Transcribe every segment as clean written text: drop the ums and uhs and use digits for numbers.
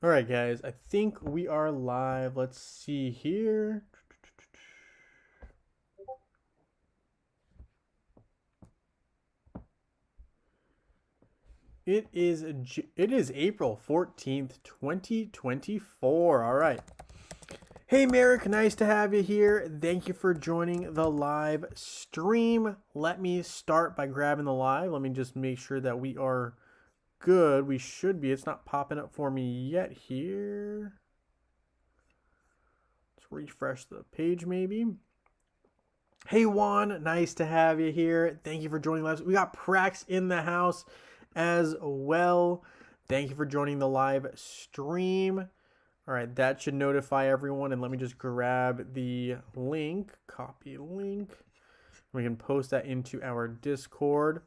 All right, guys, I think we are live. Let's see here. It is April 14th, 2024. All right. Hey, Merrick, nice to have you here. Thank you for joining the live stream. Let me start by grabbing the live. Let me just make sure that we are good. We should be. It's not popping up for me yet here. Let's refresh the page maybe. Hey, Juan, nice to have you here. Thank you for joining live. We got Prax in the house as well. Thank you for joining the live stream. All right, that should notify everyone. And let me just grab the link, copy link. We can post that into our Discord.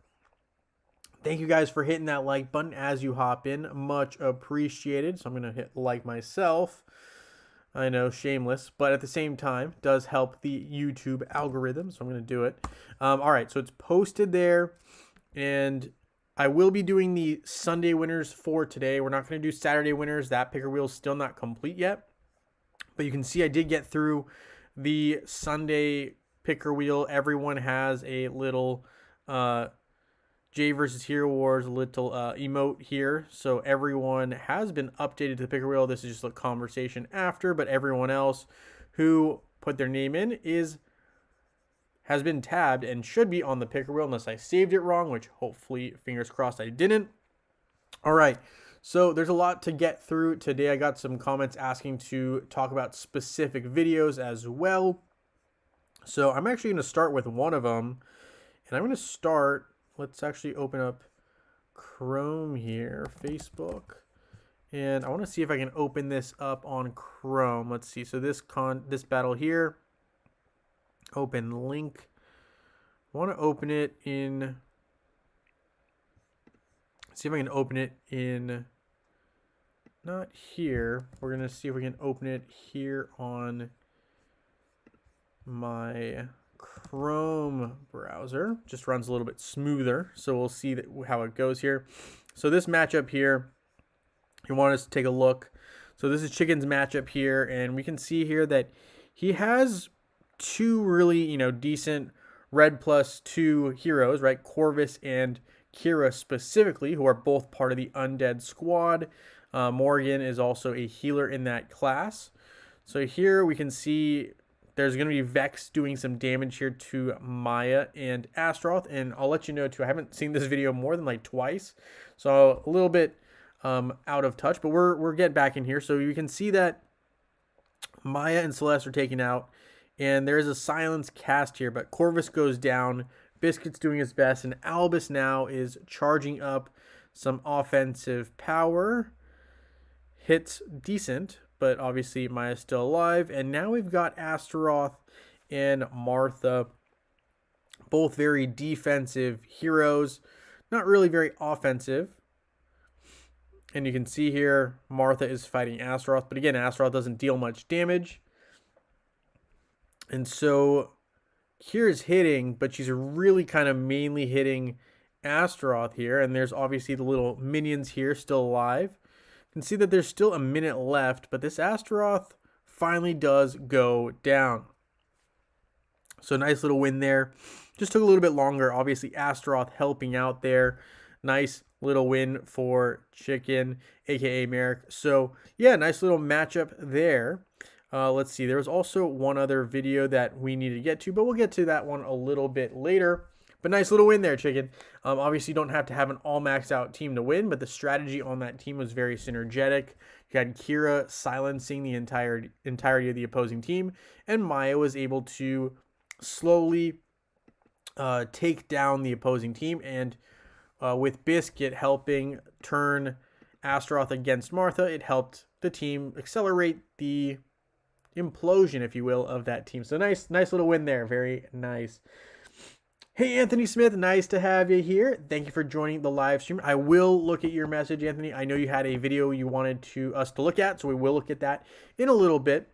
Thank you guys for hitting that like button as you hop in. Much appreciated. So I'm going to hit like myself. I know, shameless, but at the same time, does help the YouTube algorithm, so I'm going to do it. All right, so it's posted there, and I will be doing the Sunday winners for today. We're not going to do Saturday winners. That picker wheel is still not complete yet, but you can see I did get through the Sunday picker wheel. Everyone has a little J versus Hero Wars little emote here. So everyone has been updated to the picker wheel. This is just a conversation after, but everyone else who put their name in has been tabbed and should be on the picker wheel unless I saved it wrong, which hopefully, fingers crossed, I didn't. All right. So there's a lot to get through today. I got some comments asking to talk about specific videos as well. So I'm actually going to start with one of them, and I'm going to start. Let's actually open up Chrome here, Facebook. And I want to see if I can open this up on Chrome. Let's see. So this battle here, open link. I want to open it in, see if I can open it in, not here. We're going to see if we can open it here on my Chrome browser. Just runs a little bit smoother, so we'll see how it goes here. So this matchup here, you want us to take a look. So this is Chicken's matchup here, and we can see here that he has two really, decent red +2 heroes, right? Corvus and Kira specifically, who are both part of the Undead squad. Morgan is also a healer in that class. So here we can see there's going to be Vex doing some damage here to Maya and Astaroth. And I'll let you know, too, I haven't seen this video more than like twice. So a little bit out of touch, but we're getting back in here. So you can see that Maya and Celeste are taken out. And there is a silence cast here, but Corvus goes down. Biscuit's doing his best. And Albus now is charging up some offensive power. Hits decent, but obviously Maya's still alive. And now we've got Astaroth and Martha, both very defensive heroes, not really very offensive. And you can see here Martha is fighting Astaroth, but again, Astaroth doesn't deal much damage. And so Kira's hitting, but she's really kind of mainly hitting Astaroth here. And there's obviously the little minions here still alive. You can see that there's still a minute left, but this Astaroth finally does go down. So nice little win there. Just took a little bit longer. Obviously, Astaroth helping out there. Nice little win for Chicken, aka Merrick. So yeah, nice little matchup there. Let's see. There was also one other video that we need to get to, but we'll get to that one a little bit later. But nice little win there, Chicken. Obviously, you don't have to have an all maxed out team to win, but the strategy on that team was very synergetic. You had Kira silencing the entirety of the opposing team, and Maya was able to slowly take down the opposing team, and with Biscuit helping turn Astaroth against Martha, it helped the team accelerate the implosion, if you will, of that team. So nice little win there. Very nice. Hey, Anthony Smith, nice to have you here. Thank you for joining the live stream. I will look at your message, Anthony. I know you had a video you wanted us to look at, so we will look at that in a little bit.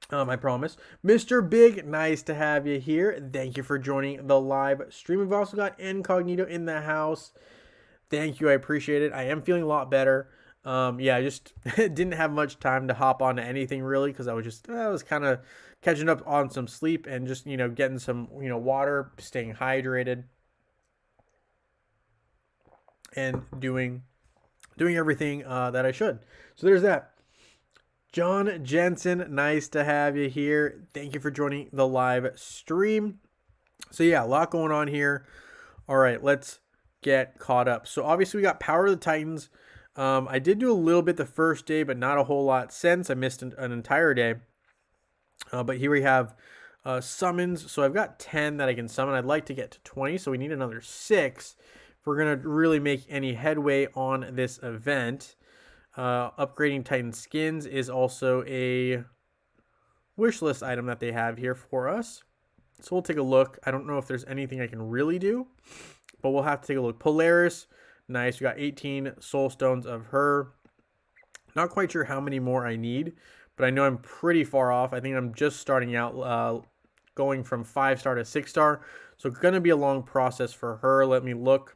I promise. Mr. Big, nice to have you here. Thank you for joining the live stream. We've also got Incognito in the house. Thank you. I appreciate it. I am feeling a lot better. Yeah, I just didn't have much time to hop onto anything really because I was kind of catching up on some sleep and just, getting some, water, staying hydrated, and doing everything that I should. So there's that. John Jensen, nice to have you here. Thank you for joining the live stream. So yeah, a lot going on here. All right, let's get caught up. So obviously we got Power of the Titans. I did do a little bit the first day, but not a whole lot since. I missed an entire day. But here we have summons. So I've got 10 that I can summon. I'd like to get to 20, so we need another 6 if we're going to really make any headway on this event. Upgrading Titan skins is also a wish list item that they have here for us. So we'll take a look. I don't know if there's anything I can really do, but we'll have to take a look. Polaris, nice. We got 18 soul stones of her. Not quite sure how many more I need, but I know I'm pretty far off. I think I'm just starting out, going from 5-star to 6-star. So it's going to be a long process for her. Let me look.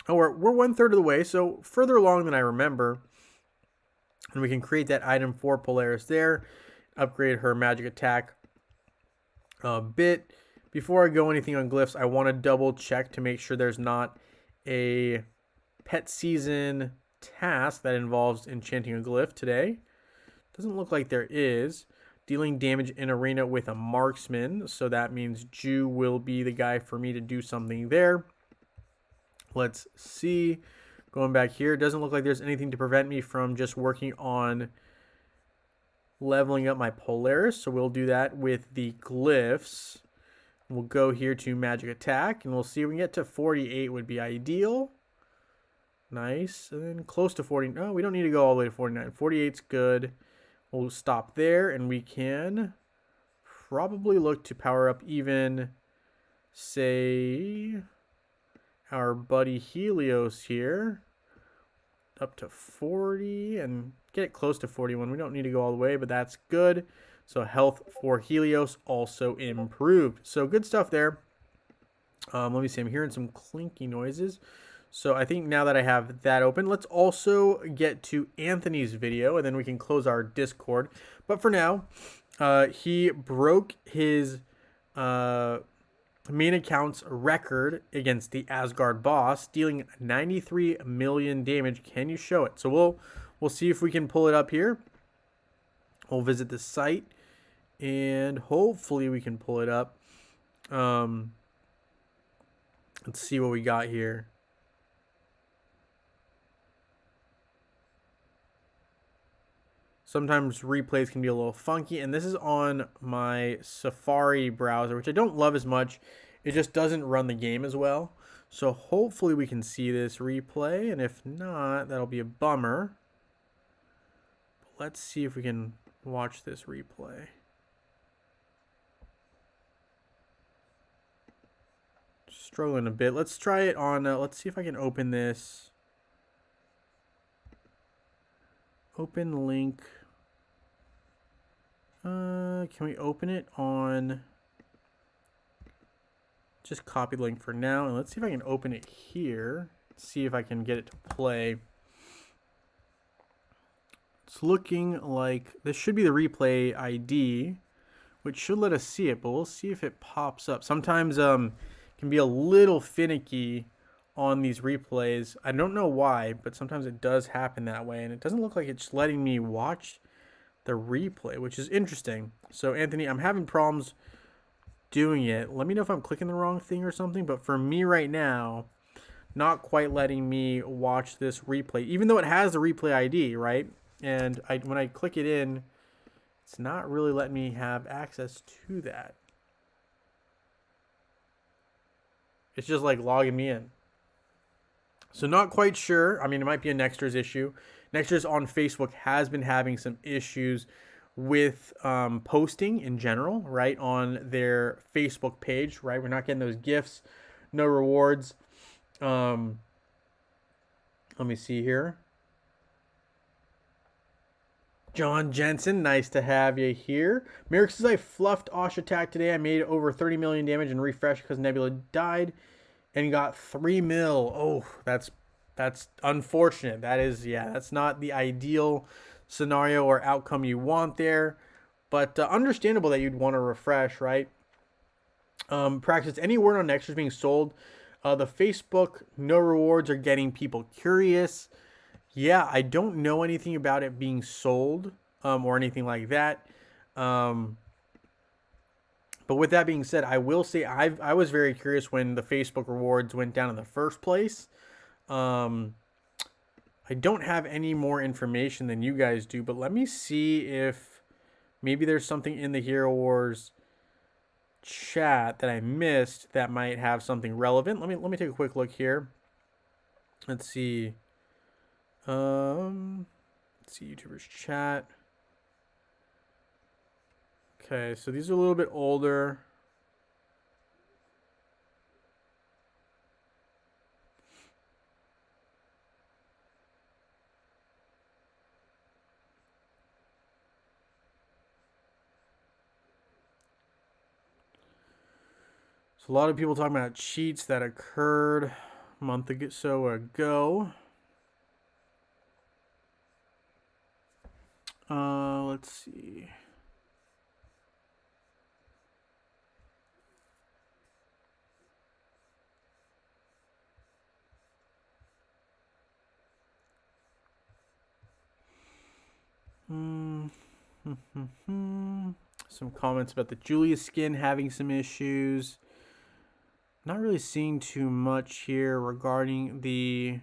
Oh, we're 1/3 of the way, so further along than I remember. And we can create that item for Polaris there. Upgrade her magic attack a bit. Before I go anything on glyphs, I want to double check to make sure there's not a pet season task that involves enchanting a glyph today. Doesn't look like there is. Dealing damage in arena with a marksman, so that means Jew will be the guy for me to do something there. Let's see. Going back here, it doesn't look like there's anything to prevent me from just working on leveling up my Polaris, so we'll do that with the glyphs. We'll go here to magic attack, and we'll see if we can get to 48 would be ideal. Nice. And then close to 40. No, we don't need to go all the way to 49. 48's good. We'll stop there, and we can probably look to power up even, say, our buddy Helios here. Up to 40 and get it close to 41. We don't need to go all the way, but that's good. So health for Helios also improved. So good stuff there. Let me see. I'm hearing some clinky noises. So I think now that I have that open, let's also get to Anthony's video, and then we can close our Discord. But for now, he broke his main account's record against the Asgard boss, dealing 93 million damage. Can you show it? So we'll see if we can pull it up here. We'll visit the site, and hopefully we can pull it up. Let's see what we got here. Sometimes replays can be a little funky, and this is on my Safari browser, which I don't love as much. It just doesn't run the game as well. So hopefully we can see this replay, and if not, that'll be a bummer. But let's see if we can watch this replay. Struggling a bit. Let's try it on, let's see if I can open this. Open link. Can we open it on, just copy the link for now, and let's see if I can open it here, see if I can get it to play. It's looking like this should be the replay ID, which should let us see it, but we'll see if it pops up. Sometimes it can be a little finicky on these replays. I don't know why, but sometimes it does happen that way, and it doesn't look like it's letting me watch the replay, which is interesting. So Anthony, I'm having problems doing it. Let me know if I'm clicking the wrong thing or something, but for me right now, not quite letting me watch this replay, even though it has the replay ID, right? And when I click it in, it's not really letting me have access to that. It's just like logging me in. So not quite sure. I mean, it might be a Nexters issue. Nexters on Facebook has been having some issues with posting in general, right, on their Facebook page, right? We're not getting those gifts, no rewards. Let me see here. John Jensen, nice to have you here. Merrick says, I fluffed Osh attack today. I made over 30 million damage and refreshed because Nebula died and got 3 mil. Oh, that's that's unfortunate. That is, yeah, that's not the ideal scenario or outcome you want there. But understandable that you'd want to refresh, right? Practice, any word on extras being sold. The Facebook no rewards are getting people curious. Yeah, I don't know anything about it being sold or anything like that. But with that being said, I will say I was very curious when the Facebook rewards went down in the first place. I don't have any more information than you guys do, but let me see if maybe there's something in the Hero Wars chat that I missed that might have something relevant. Let me take a quick look here. Let's see. Let's see YouTubers chat. Okay, so these are a little bit older. So a lot of people talking about cheats that occurred a month or so ago. Let's see. Some comments about the Julia skin having some issues. Not really seeing too much here regarding the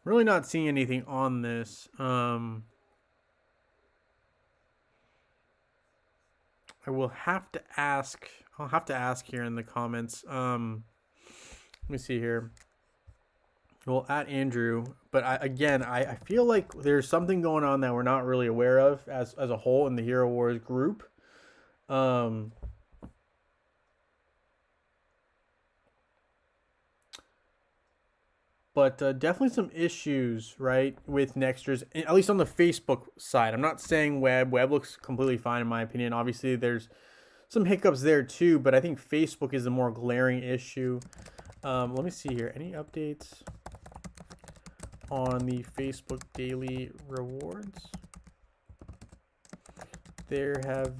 really not seeing anything on this. I will have to ask. I'll have to ask here in the comments. Let me see here. Well, at Andrew, but I feel like there's something going on that we're not really aware of as a whole in the Hero Wars group. But definitely some issues, right, with Nextras, at least on the Facebook side. I'm not saying web. Web looks completely fine in my opinion. Obviously, there's some hiccups there too, but I think Facebook is the more glaring issue. Let me see here. Any updates on the Facebook daily rewards? There have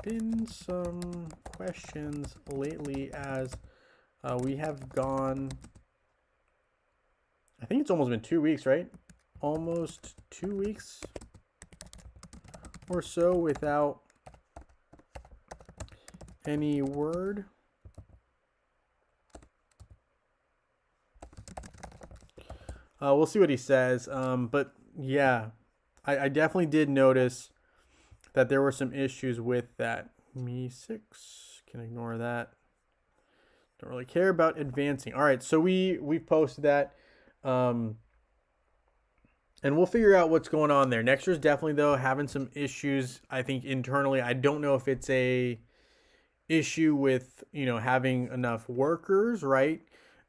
been some questions lately as we have gone, I think it's almost been 2 weeks, right? Almost 2 weeks or so without any word. We'll see what he says. But yeah, I definitely did notice that there were some issues with that. Me 6 can ignore that. Don't really care about advancing. All right, so we posted that. And we'll figure out what's going on there. Nextra's definitely though having some issues. I think internally, I don't know if it's a issue with having enough workers, right?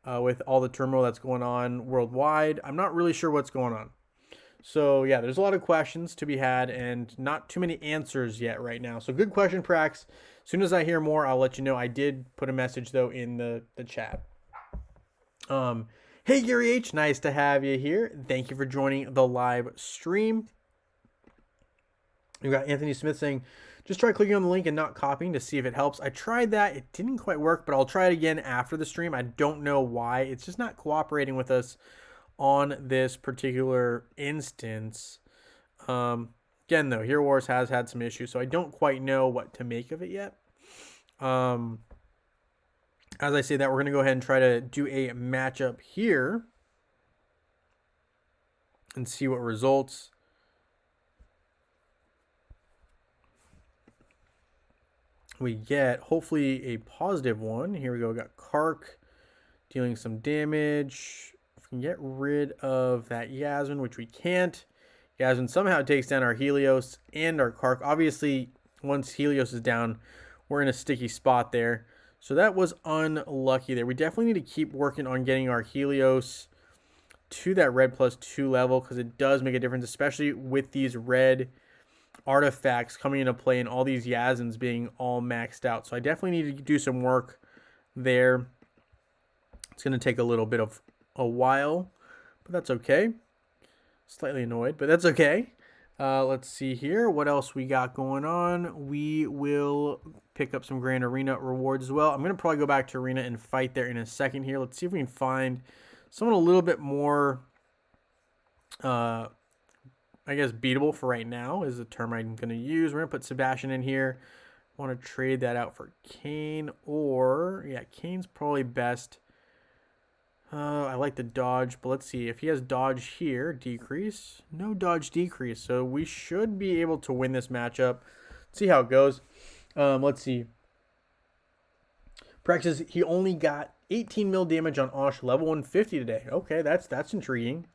With all the turmoil that's going on worldwide, I'm not really sure what's going on. So yeah, there's a lot of questions to be had and not too many answers yet right now. So good question, Prax. As soon as I hear more, I'll let you know. I did put a message though in the chat. Hey, Gary H, nice to have you here. Thank you for joining the live stream. You got Anthony Smith saying, just try clicking on the link and not copying to see if it helps. I tried that. It didn't quite work, but I'll try it again after the stream. I don't know why. It's just not cooperating with us on this particular instance. Again, though, Hero Wars has had some issues, so I don't quite know what to make of it yet. As I say that, we're going to go ahead and try to do a matchup here and see what results. We get hopefully a positive one. Here we go. We got Kark dealing some damage. If we can get rid of that Yasmin, which we can't. Yasmin somehow takes down our Helios and our Kark. Obviously, once Helios is down, we're in a sticky spot there. So that was unlucky there. We definitely need to keep working on getting our Helios to that red +2 level because it does make a difference, especially with these red artifacts coming into play and all these Yazans being all maxed out. So I definitely need to do some work there. It's going to take a little bit of a while, but that's okay. Slightly annoyed, but that's okay. Let's see here. What else we got going on? We will pick up some Grand Arena rewards as well. I'm going to probably go back to Arena and fight there in a second here. Let's see if we can find someone a little bit more, I guess, beatable for right now is the term I'm going to use. We're going to put Sebastian in here. Want to trade that out for Kane, or, yeah, Kane's probably best. I like the dodge, but let's see. If he has dodge here, decrease. No dodge decrease. So we should be able to win this matchup. See how it goes. Let's see. Praxis, he only got 18 mil damage on Osh, level 150 today. Okay, that's intriguing.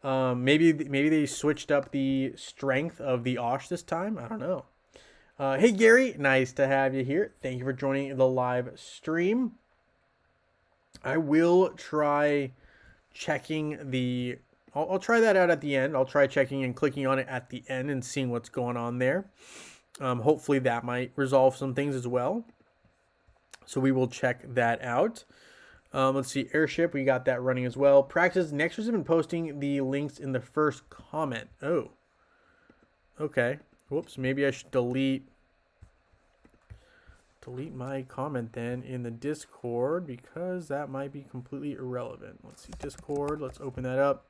Maybe they switched up the strength of the Osh this time. I don't know. Hey, Gary. Nice to have you here. Thank you for joining the live stream. I will try checking the... I'll try that out at the end. I'll try checking and clicking on it at the end and seeing what's going on there. Hopefully that might resolve some things as well. So we will check that out. Let's see. Airship, we got that running as well. Practice. Nexters have been posting the links in the first comment. Oh. Okay. Whoops. Maybe I should delete my comment then in the Discord, because that might be completely irrelevant. Let's see, Discord, let's open that up.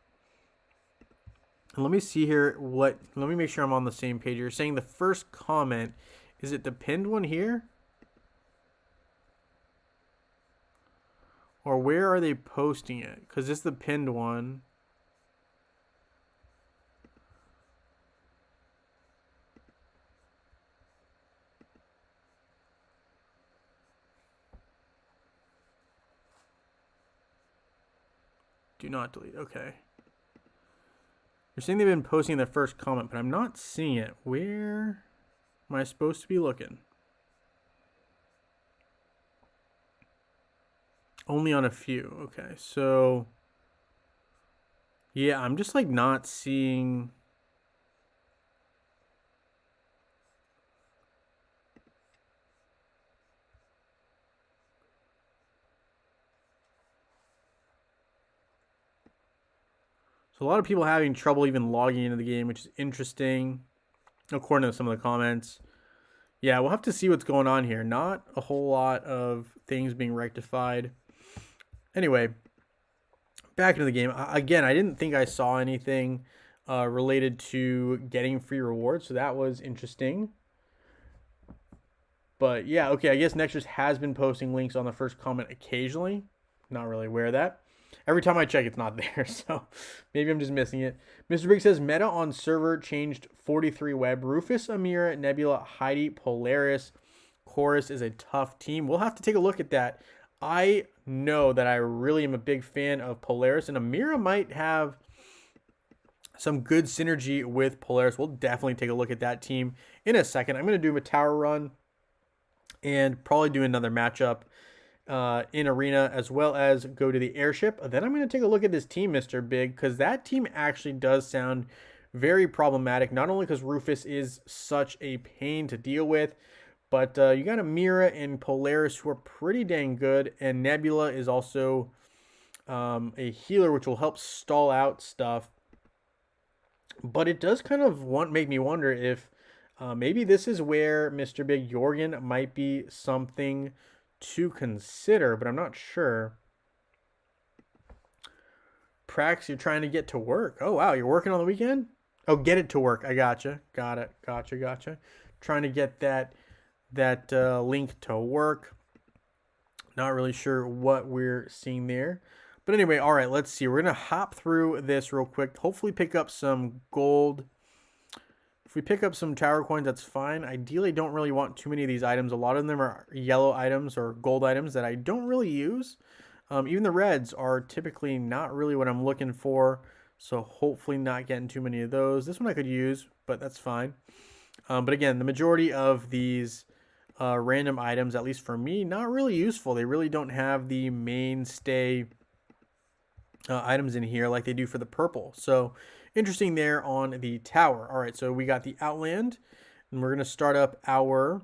And let me see here let me make sure I'm on the same page. You're saying the first comment, is it the pinned one here? Or where are they posting it? Because it's the pinned one. Do not delete. Okay. You're saying they've been posting the first comment, but I'm not seeing it. Where am I supposed to be looking? Only on a few. Okay. So, yeah, I'm just like not seeing... So a lot of people having trouble even logging into the game, which is interesting, according to some of the comments. Yeah, we'll have to see what's going on here. Not a whole lot of things being rectified. Anyway, back into the game. Again, I didn't think I saw anything related to getting free rewards, so that was interesting. But yeah, okay, I guess Nexters has been posting links on the first comment occasionally. Not really aware of that. Every time I check, it's not there, so maybe I'm just missing it. Mr. Big says, meta on server changed 43 web. Rufus, Amira, Nebula, Heidi, Polaris, Chorus is a tough team. We'll have to take a look at that. I know that I really am a big fan of Polaris, and Amira might have some good synergy with Polaris. We'll definitely take a look at that team in a second. I'm going to do a tower run and probably do another matchup in Arena, as well as go to the airship. Then I'm going to take a look at this team, Mr. Big, because that team actually does sound very problematic, not only because Rufus is such a pain to deal with, but you got Amira and Polaris who are pretty dang good, and Nebula is also a healer, which will help stall out stuff. But it does kind of make me wonder if maybe this is where Mr. Big Jorgen might be something to consider, but I'm not sure. Prax, you're trying to get to work. Oh, wow, you're working on the weekend? Oh, get it to work. I gotcha. Got it. Gotcha. Trying to get that link to work. Not really sure what we're seeing there. But anyway, all right, let's see. We're going to hop through this real quick. Hopefully pick up some gold. If we pick up some tower coins, that's fine. Ideally, don't really want too many of these items. A lot of them are yellow items or gold items that I don't really use. Even the reds are typically not really what I'm looking for. So hopefully not getting too many of those. This one I could use, but that's fine. But again, the majority of these random items, at least for me, not really useful. They really don't have the mainstay items in here like they do for the purple. So interesting there on the tower. All right, so we got the Outland, and we're going to start up our...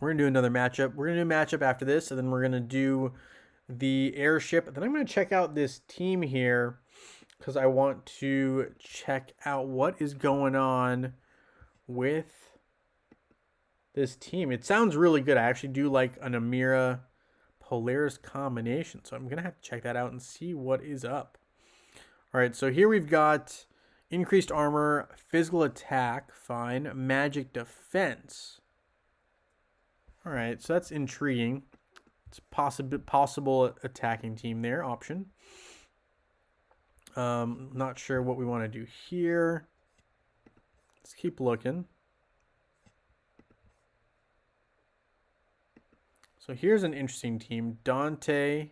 We're going to do another matchup. We're going to do a matchup after this, and then we're going to do the airship. Then I'm going to check out this team here because I want to check out what is going on with this team. It sounds really good. I actually do like an Amira Polaris combination, so I'm going to have to check that out and see what is up. All right, so here we've got increased armor, physical attack, fine, magic defense. All right, so that's intriguing. It's possible attacking team there, option. Not sure what we want to do here. Let's keep looking. So here's an interesting team. Dante,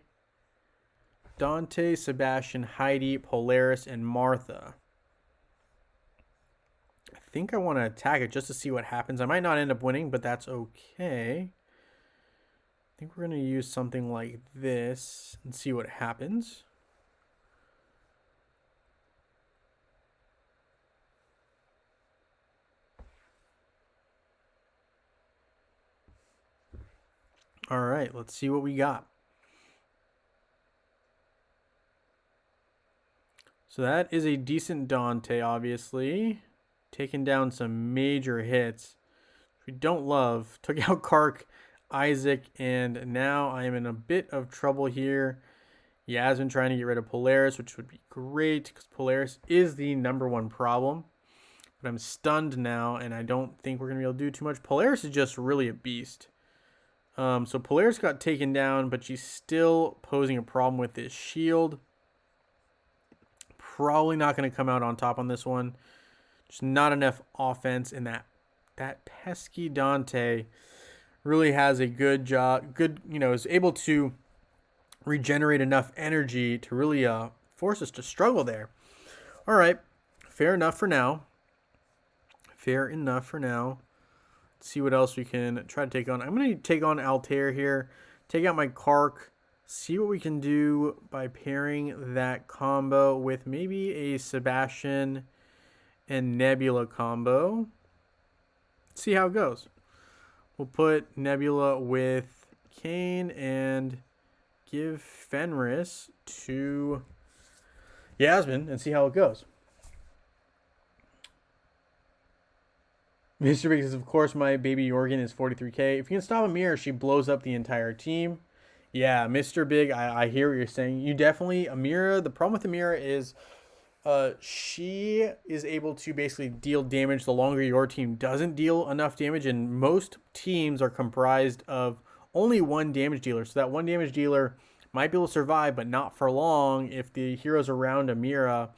Sebastian, Heidi, Polaris, and Martha. I think I want to attack it just to see what happens. I might not end up winning, but that's okay. I think we're going to use something like this and see what happens. All right, let's see what we got. So that is a decent Dante, obviously. Taking down some major hits. We don't love. Took out Kark, Isaac, and now I am in a bit of trouble here. Yasmin trying to get rid of Polaris, which would be great because Polaris is the #1 problem. But I'm stunned now, and I don't think we're going to be able to do too much. Polaris is just really a beast. So Polaris got taken down, but she's still posing a problem with this shield. Probably not going to come out on top on this one. Just not enough offense, and that pesky Dante really has a good job. Is able to regenerate enough energy to really force us to struggle there. All right, fair enough for now. Let's see what else we can try to take on. I'm going to take on Altair here. Take out my Kark. See what we can do by pairing that combo with maybe a Sebastian and Nebula combo. See how it goes. We'll put Nebula with Kane and give Fenris to Yasmin and see how it goes. Mr. Big says, of course, my baby Jorgen is 43K. If you can stop Amira, she blows up the entire team. Yeah, Mr. Big, I hear what you're saying. You definitely, Amira, the problem with Amira is she is able to basically deal damage the longer your team doesn't deal enough damage, and most teams are comprised of only one damage dealer. So that one damage dealer might be able to survive, but not for long if the heroes around Amira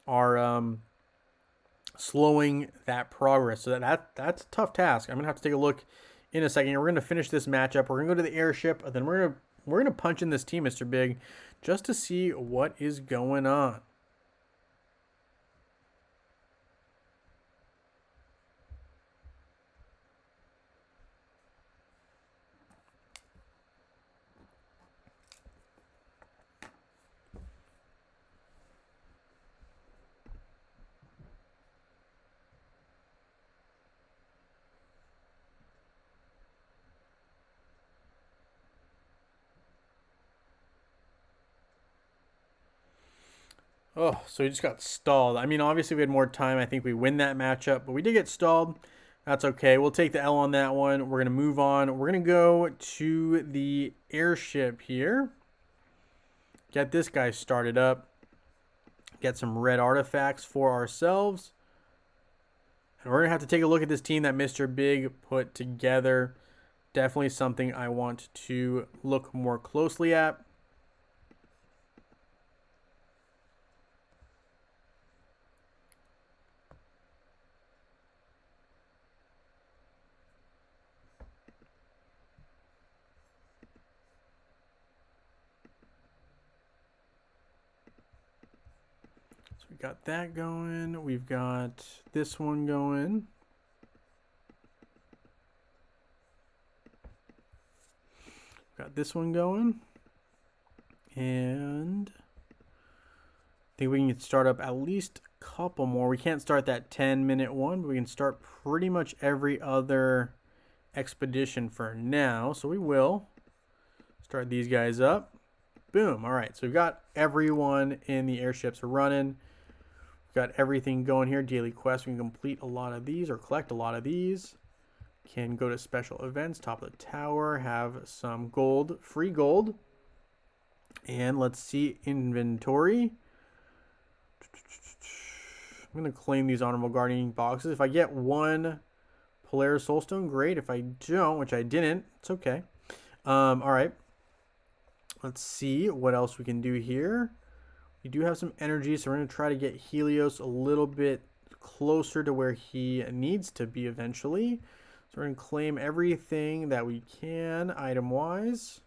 are slowing that progress. So that's a tough task. I'm gonna have to take a look in a second. We're gonna finish this matchup. We're gonna go to the airship, and then we're gonna punch in this team, Mr. Big, just to see what is going on. Oh, so we just got stalled. I mean, obviously we had more time. I think we win that matchup, but we did get stalled. That's okay. We'll take the L on that one. We're going to move on. We're going to go to the airship here. Get this guy started up. Get some red artifacts for ourselves. And we're going to have to take a look at this team that Mr. Big put together. Definitely something I want to look more closely at. We got that going. We've got this one going. Got this one going. And think we can start up at least a couple more. We can't start that 10-minute one, but we can start pretty much every other expedition for now. So we will start these guys up. Boom. All right. So we've got everyone in the airships running. We've got everything going here. Daily quests. We can complete a lot of these or collect a lot of these. Can go to special events. Top of the tower. Have some gold. Free gold. And let's see inventory. I'm going to claim these honorable guardian boxes. If I get one Polaris Soulstone, great. If I don't, which I didn't, it's okay. All right. Let's see what else we can do here. We do have some energy, so we're going to try to get Helios a little bit closer to where he needs to be eventually. So we're going to claim everything that we can item-wise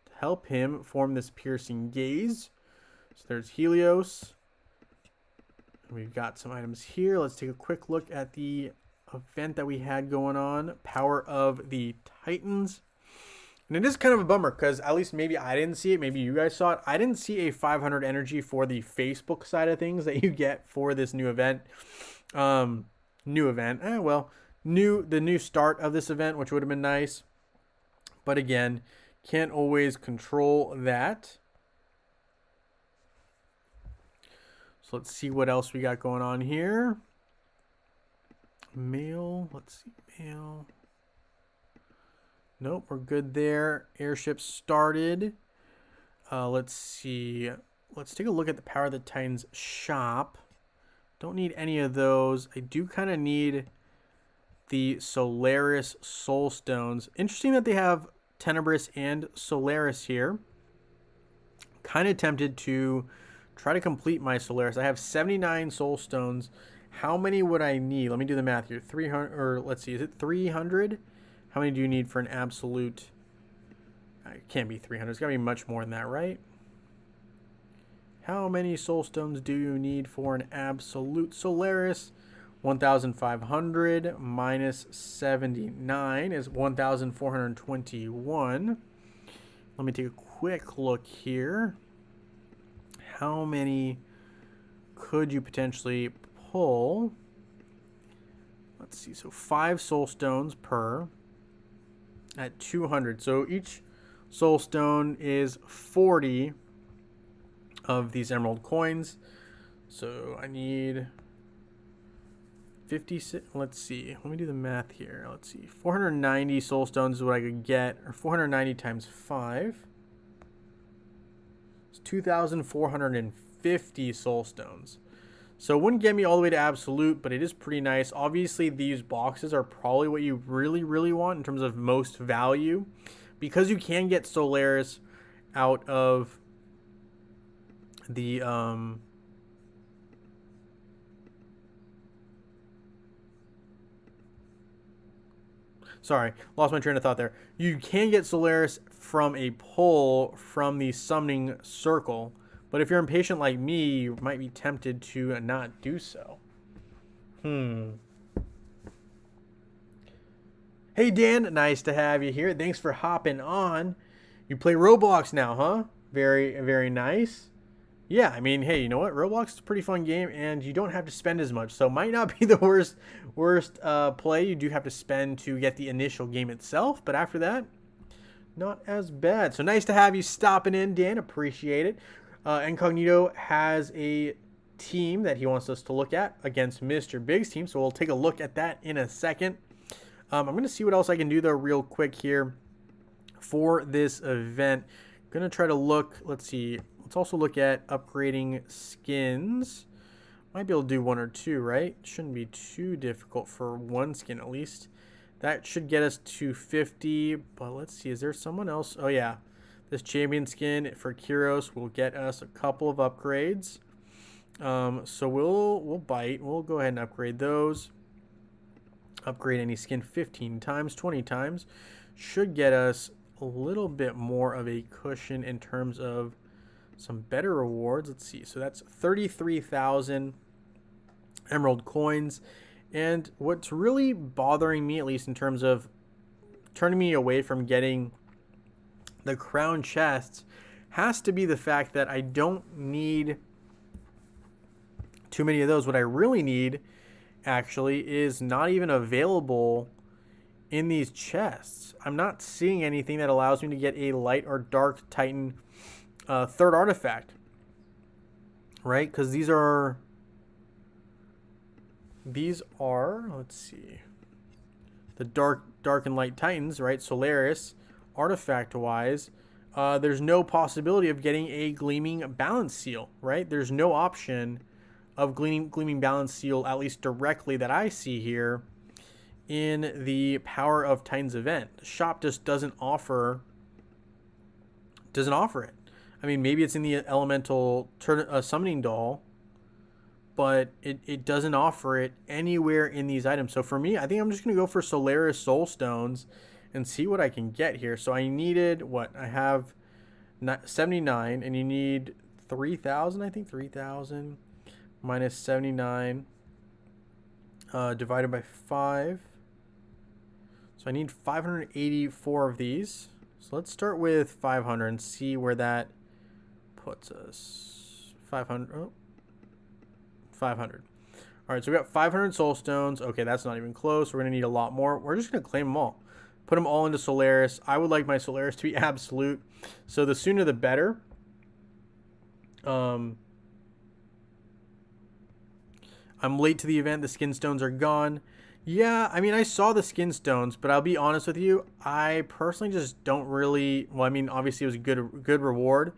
to help him form this piercing gaze. So there's Helios. And we've got some items here. Let's take a quick look at the event that we had going on. Power of the Titans. And it is kind of a bummer because at least maybe I didn't see it. Maybe you guys saw it. I didn't see a 500 energy for the Facebook side of things that you get for this new event. The new start of this event, which would have been nice. But again, can't always control that. So let's see what else we got going on here. Mail. Let's see. Mail. Nope, we're good there. Airship started. Let's see. Let's take a look at the Power of the Titans shop. Don't need any of those. I do kind of need the Solaris Soul Stones. Interesting that they have Tenebris and Solaris here. Kind of tempted to try to complete my Solaris. I have 79 Soul Stones. How many would I need? Let me do the math here. 300, or let's see, is it 300? How many do you need for an absolute? It can't be 300. It's got to be much more than that, right? How many soul stones do you need for an absolute Solaris? 1,500 minus 79 is 1,421. Let me take a quick look here. How many could you potentially pull? Let's see. So 5 soul stones per. At 200. So each soul stone is 40 of these emerald coins. So I need 56. Let's see. Let me do the math here. Let's see. 490 soul stones is what I could get, or 490 times 5. It's 2,450 soul stones. So it wouldn't get me all the way to absolute, but it is pretty nice. Obviously, these boxes are probably what you really, really want in terms of most value. Because you can get Solaris out of the... Sorry, lost my train of thought there. You can get Solaris from a pull from the summoning circle. But if you're impatient like me, you might be tempted to not do so. Hey, Dan. Nice to have you here. Thanks for hopping on. You play Roblox now, huh? Very, very nice. Yeah, I mean, hey, you know what? Roblox is a pretty fun game, and you don't have to spend as much. So it might not be the worst play. You do have to spend to get the initial game itself. But after that, not as bad. So nice to have you stopping in, Dan. Appreciate it. Incognito has a team that he wants us to look at against Mr. Big's team, so we'll take a look at that in a second. I'm going to see what else I can do, though, real quick here for this event. I'm going to try to look, let's see, let's also look at upgrading skins. Might be able to do 1 or 2, right? Shouldn't be too difficult for one skin at least. That should get us to 50, but let's see, is there someone else? Oh, yeah. This champion skin for Kyros will get us a couple of upgrades. So we'll bite. We'll go ahead and upgrade those. Upgrade any skin 15 times, 20 times. Should get us a little bit more of a cushion in terms of some better rewards. Let's see. So that's 33,000 emerald coins. And what's really bothering me, at least in terms of turning me away from getting the crown chests, has to be the fact that I don't need Too many of those. What I really need, actually, is not even available in these chests. I'm not seeing anything that allows me to get a light or dark Titan third artifact. Right? Because these are, let's see, the dark and light Titans, right? Solaris, artifact-wise, there's no possibility of getting a gleaming balance seal, right? There's no option of gleaming balance seal, at least directly that I see here in the Power of Titans event. The shop just doesn't offer it. I mean, maybe it's in the elemental summoning doll, but it doesn't offer it anywhere in these items. So for me, I think I'm just going to go for Solaris Soul Stones and see what I can get here. So I needed, what? I have 79, and you need 3,000, I think. 3,000 minus 79 divided by 5. So I need 584 of these. So let's start with 500 and see where that puts us. 500. Oh. 500. All right, so we got 500 soul stones. Okay, that's not even close. We're going to need a lot more. We're just going to claim them all. Put them all into Solaris. I would like my Solaris to be absolute. So the sooner the better. I'm late to the event. The skin stones are gone. Yeah, I mean, I saw the skin stones, but I'll be honest with you. I personally just don't really... Well, I mean, obviously it was a good reward.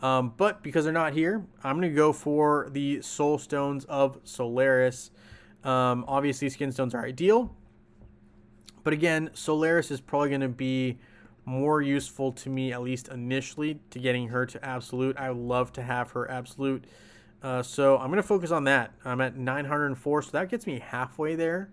But because they're not here, I'm going to go for the Soul Stones of Solaris. Obviously, Skin Stones are ideal. But again, Solaris is probably going to be more useful to me, at least initially, to getting her to Absolute. I would love to have her Absolute. So I'm going to focus on that. I'm at 904, so that gets me halfway there.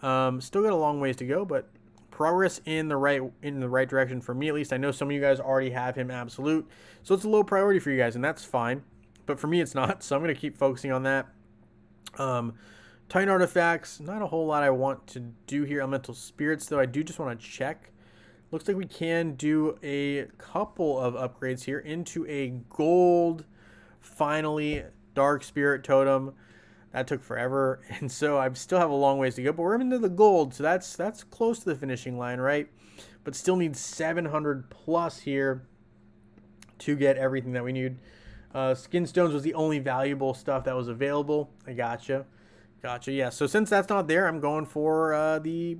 Still got a long ways to go, but progress in the right direction for me, at least. I know some of you guys already have him Absolute, so it's a low priority for you guys, and that's fine. But for me, it's not, so I'm going to keep focusing on that. Titan artifacts, not a whole lot I want to do here. Elemental spirits, though, I do just want to check. Looks like we can do a couple of upgrades here into a gold, finally, dark spirit totem. That took forever, and so I still have a long ways to go, but we're into the gold, so that's close to the finishing line, right? But still need 700 plus here to get everything that we need. Skin stones was the only valuable stuff that was available. I gotcha. Yeah, so since that's not there, I'm going for the,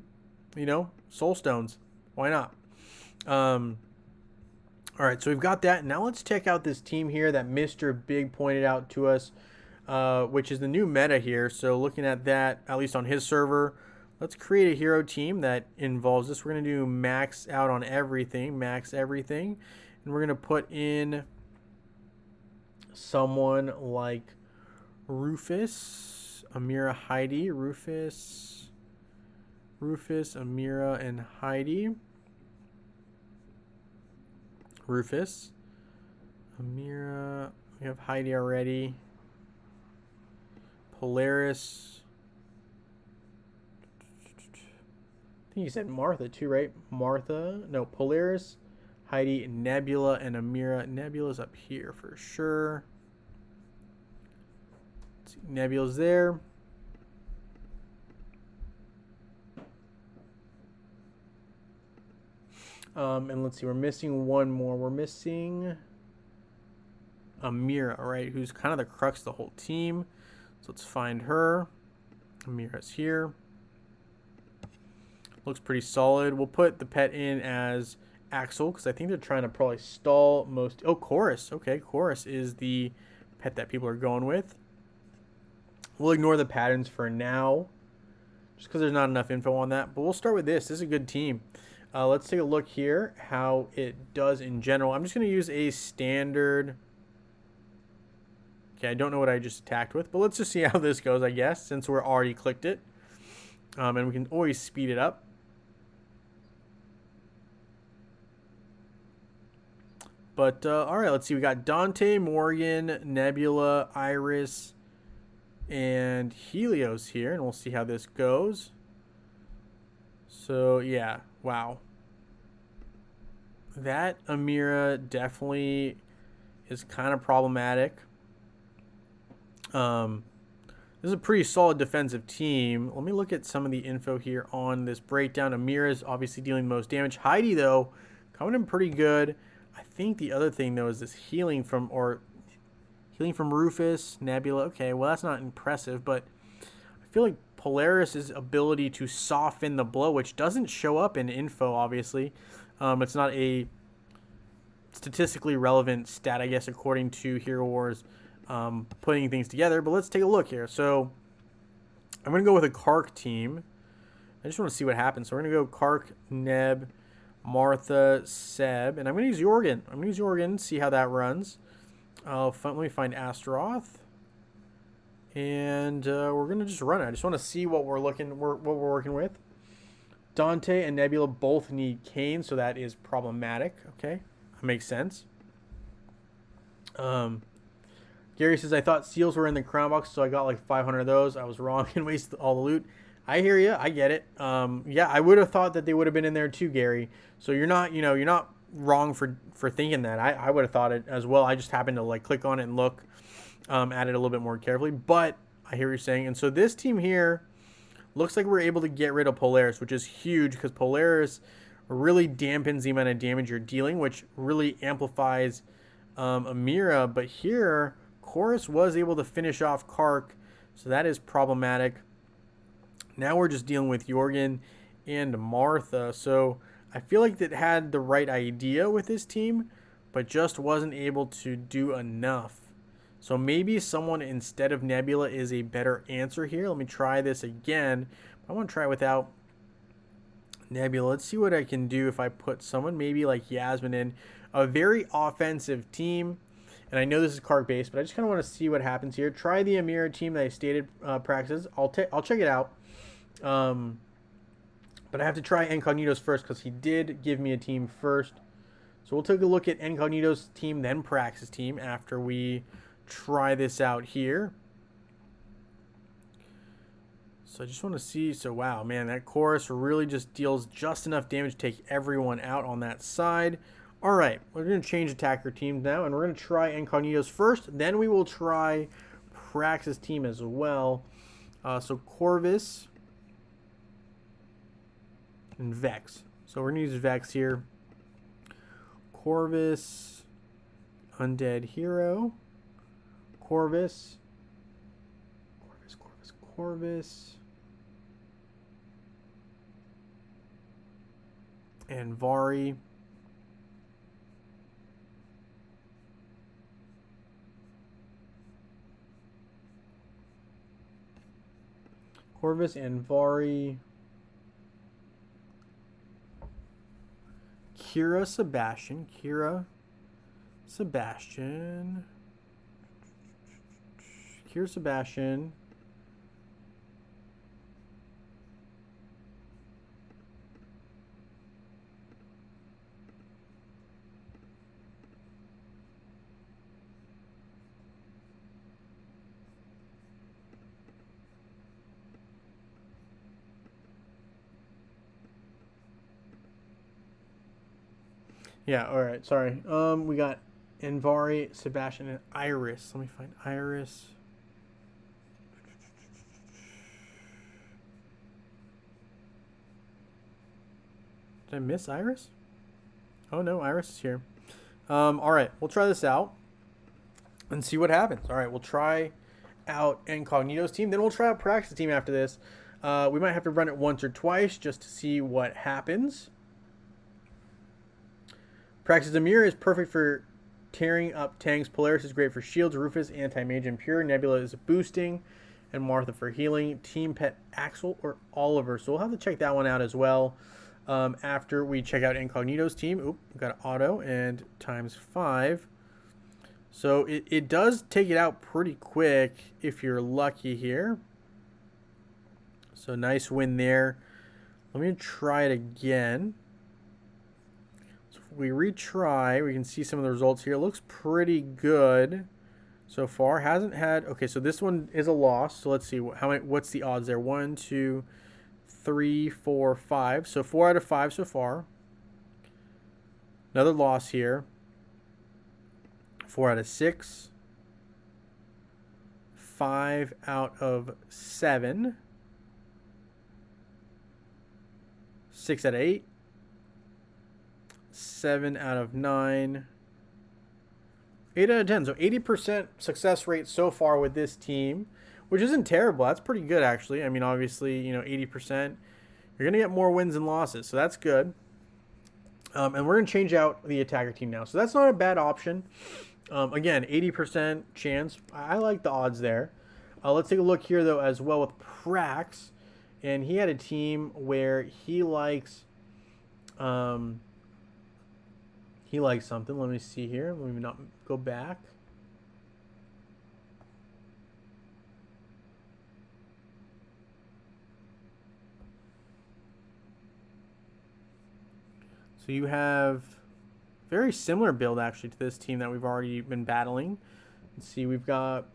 soul stones. Why not? All right, so we've got that. Now let's check out this team here that Mr. Big pointed out to us, which is the new meta here. So looking at that, at least on his server, let's create a hero team that involves this. We're going to do max out on everything, max everything. And we're going to put in someone like Rufus, Amira, Heidi, Rufus, Amira, and Heidi. Rufus, Amira, we have Heidi already. Polaris. I think you said Martha too, right? Martha. No, Polaris, Heidi, Nebula, and Amira. Nebula's up here for sure. Let's see, Nebula's there. And let's see, we're missing one more. We're missing Amira, right? Who's kind of the crux of the whole team. So let's find her. Amira's here. Looks pretty solid. We'll put the pet in as Axel because I think they're trying to probably stall most. Oh, Chorus. Okay, Chorus is the pet that people are going with. We'll ignore the patterns for now just because there's not enough info on that. But we'll start with this. This is a good team. Let's take a look here how it does in general. I'm just going to use a standard. Okay, I don't know what I just attacked with, but let's just see how this goes, I guess, since we're already clicked it. And we can always speed it up. But, all right, let's see. We got Dante, Morgan, Nebula, Iris, and Helios here, and we'll see how this goes. So, yeah, wow. That Amira definitely is kind of problematic. This is a pretty solid defensive team. Let me look at some of the info here on this breakdown. Amira is obviously dealing the most damage. Heidi, though, coming in pretty good. I think the other thing, though, is this healing from Rufus, Nebula. Okay, well, that's not impressive, but I feel like Polaris' ability to soften the blow, which doesn't show up in info, obviously. It's not a statistically relevant stat, I guess, according to Hero Wars putting things together. But let's take a look here. So I'm going to go with a Kark team. I just want to see what happens. So we're going to go Kark, Neb, Martha, Seb, and I'm going to use Jorgen. See how that runs. Let me find Astaroth, and we're going to just run it. I just want to see what we're working with. Dante and Nebula both need Kane, so that is problematic. Okay, that makes sense. Gary says, I thought seals were in the crown box, so I got like 500 of those. I was wrong and wasted all the loot. I hear you. I get it. Yeah, I would have thought that they would have been in there too, Gary. So you're not wrong for thinking that. I would have thought it as well. I just happened to like click on it and look at it a little bit more carefully. But I hear what you're saying. And so this team here looks like we're able to get rid of Polaris, which is huge because Polaris really dampens the amount of damage you're dealing, which really amplifies Amira. But here, Chorus was able to finish off Kark, so that is problematic. Now we're just dealing with Jorgen and Martha. So I feel like that had the right idea with this team, but just wasn't able to do enough. So maybe someone instead of Nebula is a better answer here. Let me try this again. I want to try it without Nebula. Let's see what I can do if I put someone maybe like Yasmin in. A very offensive team. And I know this is Kark based, but I just kind of want to see what happens here. Try the Amira team that I stated practices. I'll check it out. But I have to try Incognito's first because he did give me a team first. So we'll take a look at Incognito's team, then Praxis team after we try this out here. So I just want to see. So wow, man, that Chorus really just deals just enough damage to take everyone out on that side. All right, we're going to change attacker teams now, and we're going to try Incognito's first. Then we will try Praxis team as well. So Corvus and Vex. So we're going to use Vex here. Corvus, Undead Hero. Corvus. And Vari. Corvus and Vari. Kira Sebastian. Kira Sebastian. Yeah, all right, sorry. We got Envari, Sebastian, and Iris. Let me find Iris. Did I miss Iris? Oh no, Iris is here. All right, we'll try this out and see what happens. All right, we'll try out Incognito's team. Then we'll try out Praxis team after this. We might have to run it once or twice just to see what happens. Praxis Amir is perfect for tearing up tanks. Polaris is great for shields. Rufus, anti-mage and pure. Nebula is boosting. And Martha for healing. Team pet Axel or Oliver. So we'll have to check that one out as well. After we check out Incognito's team. Oop, we've got auto and ×5. So it does take it out pretty quick if you're lucky here. So nice win there. Let me try it again. So if we retry, we can see some of the results here. It looks pretty good so far. Hasn't had, okay, so this one is a loss. So let's see what's the odds there. 1, 2, 3, 4, 5. So 4 out of 5 so far. Another loss here. 4 out of 6. 5 out of 7. 6 out of 8. 7 out of 9. 8 out of 10. So 80% success rate so far with this team, which isn't terrible. That's pretty good, actually. I mean, obviously, 80%. You're going to get more wins and losses, so that's good. And we're going to change out the attacker team now. So that's not a bad option. Again, 80% chance. I like the odds there. Let's take a look here, though, as well with Prax. And he had a team where he likes something. Let me see here. Let me not go back. So you have very similar build, actually, to this team that we've already been battling. Let's see, we've got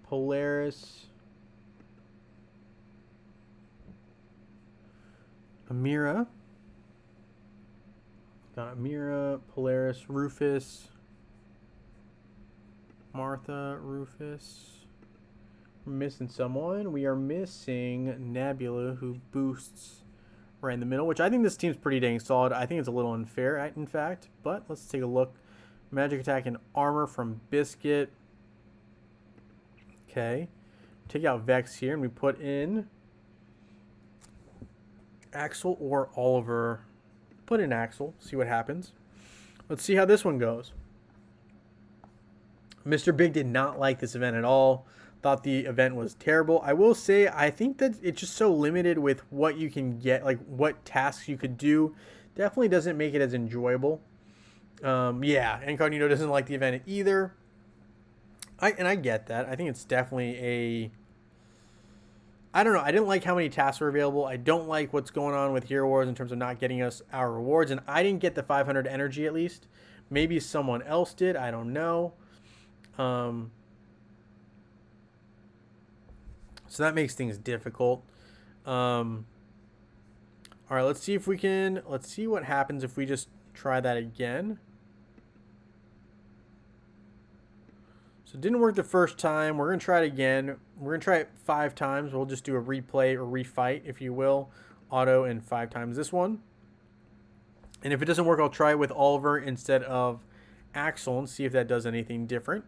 Polaris, Amira. Got Amira, Polaris, Rufus, Martha, Rufus. We're missing someone. We are missing Nebula, who boosts right in the middle, which I think this team's pretty dang solid. I think it's a little unfair, in fact, but let's take a look. Magic attack and armor from Biscuit. Okay. Take out Vex here, and we put in Axel or Oliver. Put in Axel, see what happens. Let's see how this one goes. Mr. Big did not like this event at all. Thought the event was terrible. I will say, I think that it's just so limited with what you can get, like what tasks you could do. Definitely doesn't make it as enjoyable. Yeah, Incognito doesn't like the event either. I get that. I think it's definitely I don't know. I didn't like how many tasks were available. I don't like what's going on with Hero Wars in terms of not getting us our rewards. And I didn't get the 500 energy at least. Maybe someone else did. I don't know. So that makes things difficult. All right, let's see what happens if we just try that again. So it didn't work the first time. We're going to try it again. We're going to try it 5 times. We'll just do a replay or refight, if you will. Auto and 5 times this one. And if it doesn't work, I'll try it with Oliver instead of Axel and see if that does anything different.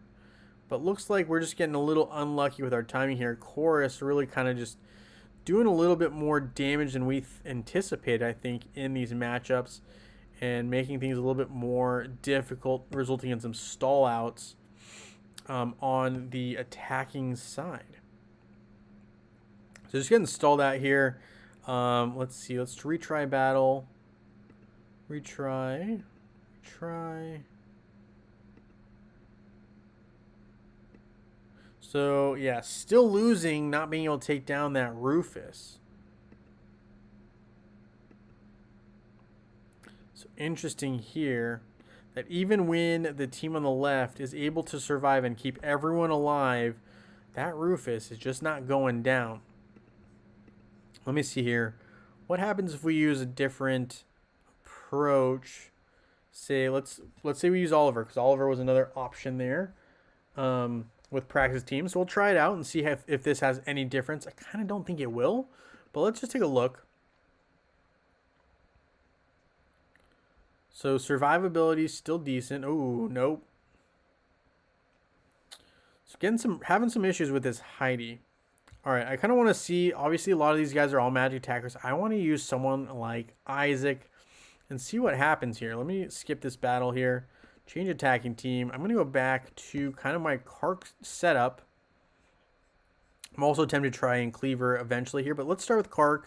But looks like we're just getting a little unlucky with our timing here. Chorus really kind of just doing a little bit more damage than we anticipated, I think, in these matchups. And making things a little bit more difficult, resulting in some stall outs on the attacking side. So just getting stalled out here. Let's see. Let's retry battle. Retry. So, yeah, still losing, not being able to take down that Rufus. So, interesting here that even when the team on the left is able to survive and keep everyone alive, that Rufus is just not going down. Let me see here. What happens if we use a different approach? Say, let's say we use Oliver, because Oliver was another option there. With practice teams. So we'll try it out and see if this has any difference. I kind of don't think it will, but let's just take a look. So survivability is still decent. Oh, nope. So having some issues with this Heidi. All right, I kind of want to see, obviously a lot of these guys are all magic attackers. I want to use someone like Isaac and see what happens here. Let me skip this battle here. Change attacking team. I'm going to go back to kind of my Kark setup. I'm also tempted to try and Cleaver eventually here, but let's start with Kark.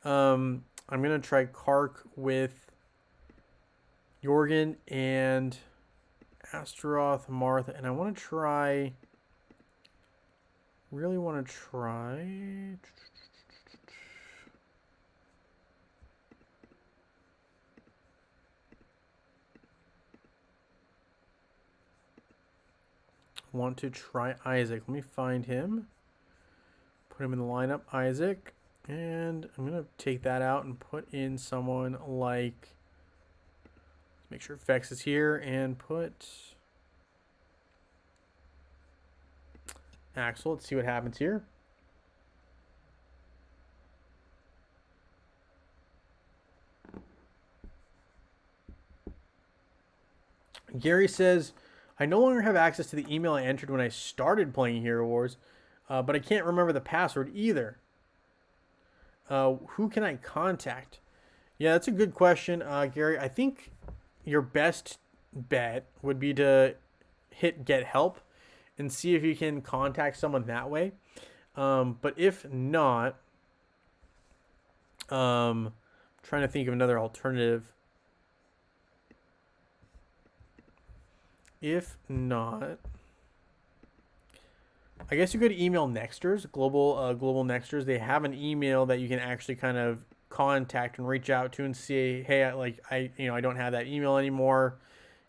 I'm going to try Kark with Jorgen and Astaroth, Martha, and I want to try... Really want to try... Want to try Isaac. Let me find him. Put him in the lineup, Isaac. And I'm going to take that out and put in someone like... Let's make sure Vex is here and put... Axel. Let's see what happens here. Gary says, I no longer have access to the email I entered when I started playing Hero Wars, but I can't remember the password either. Who can I contact? Yeah, that's a good question, Gary. I think your best bet would be to hit get help and see if you can contact someone that way. But if not, trying to think of another alternative. If not, I guess you could email Nexters, global Nexters. They have an email that you can actually kind of contact and reach out to and see, hey, I don't have that email anymore,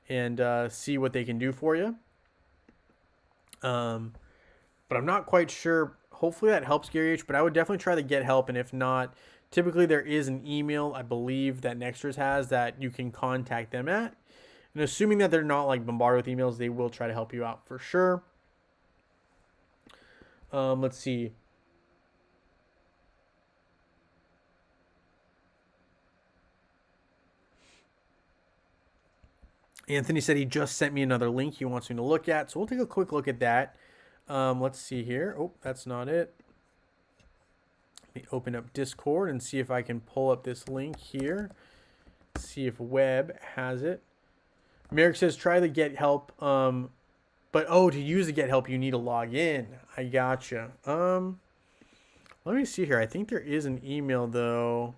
and see what they can do for you. But I'm not quite sure. Hopefully that helps, Gary H. But I would definitely try to get help, and if not, typically there is an email I believe that Nexters has that you can contact them at. And assuming that they're not like bombarded with emails, they will try to help you out for sure. Let's see. Anthony said he just sent me another link he wants me to look at. So we'll take a quick look at that. Let's see here. Oh, that's not it. Let me open up Discord and see if I can pull up this link here. See if Web has it. Merrick says try the get help. But to use the get help you need to log in. I gotcha. Let me see here. I think there is an email though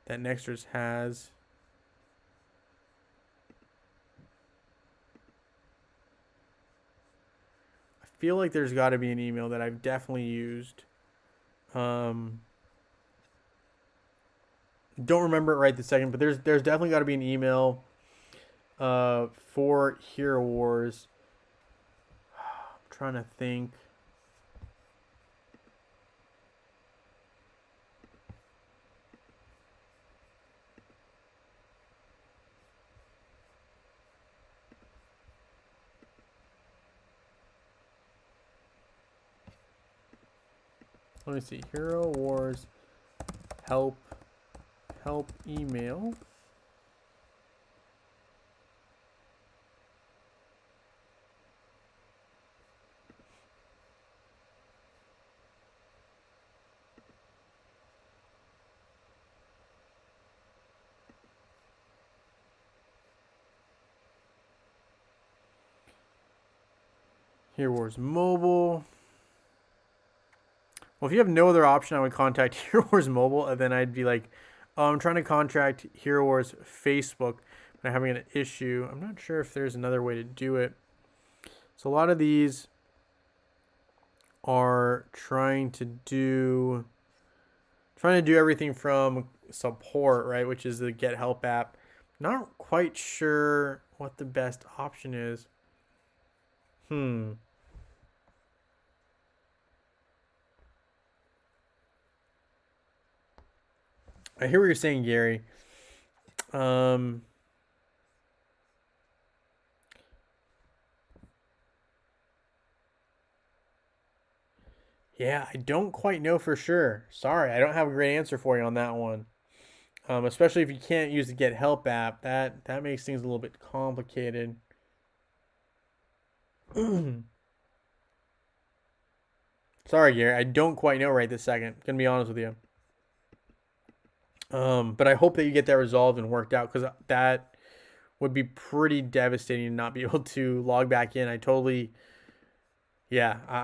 that Nexters has. I feel like there's got to be an email that I've definitely used. Don't remember it right this second, but there's definitely got to be an email for Hero Wars. I'm trying to think. Let me see. Hero Wars help email. Hero Wars Mobile. Well, if you have no other option, I would contact Hero Wars Mobile, and then I'd be like, I'm trying to contact Hero Wars Facebook, but I'm having an issue. I'm not sure if there's another way to do it. So a lot of these are trying to do everything from support, right, which is the Get Help app. Not quite sure what the best option is. I hear what you're saying, Gary. Yeah, I don't quite know for sure. Sorry, I don't have a great answer for you on that one. Especially if you can't use the Get Help app, that makes things a little bit complicated. Sorry, Gary, I don't quite know right this second. Gonna be honest with you. But I hope that you get that resolved and worked out, because that would be pretty devastating to not be able to log back in. I'm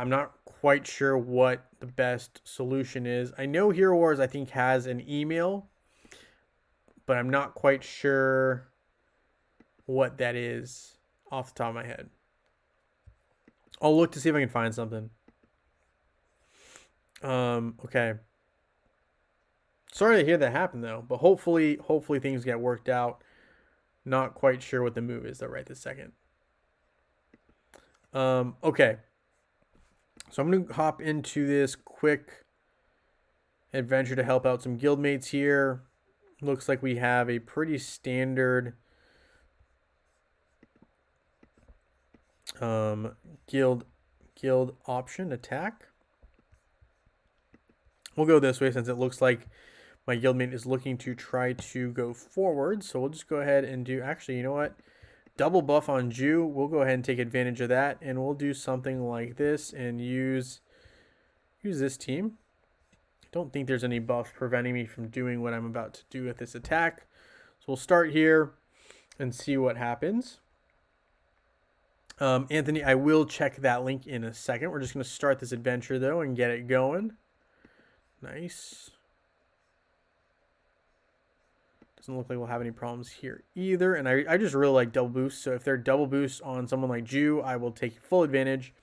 not quite sure what the best solution is. I know Hero Wars, I think, has an email, but I'm not quite sure what that is off the top of my head. I'll look to see if I can find something. Okay. Sorry to hear that happen though, but hopefully things get worked out. Not quite sure what the move is though right this second. Okay. So I'm going to hop into this quick adventure to help out some guildmates here. Looks like we have a pretty standard guild guild option attack. We'll go this way since it looks like my guildmate is looking to try to go forward. So we'll just go ahead and do, actually, you know what? Double buff on Jew. We'll go ahead and take advantage of that. And we'll do something like this and use this team. I don't think there's any buffs preventing me from doing what I'm about to do with this attack. So we'll start here and see what happens. Anthony, I will check that link in a second. We're just going to start this adventure, though, and get it going. Nice. Doesn't look like we'll have any problems here either. And I just really like double boost. So if they're double boost on someone like Jew, I will take full advantage.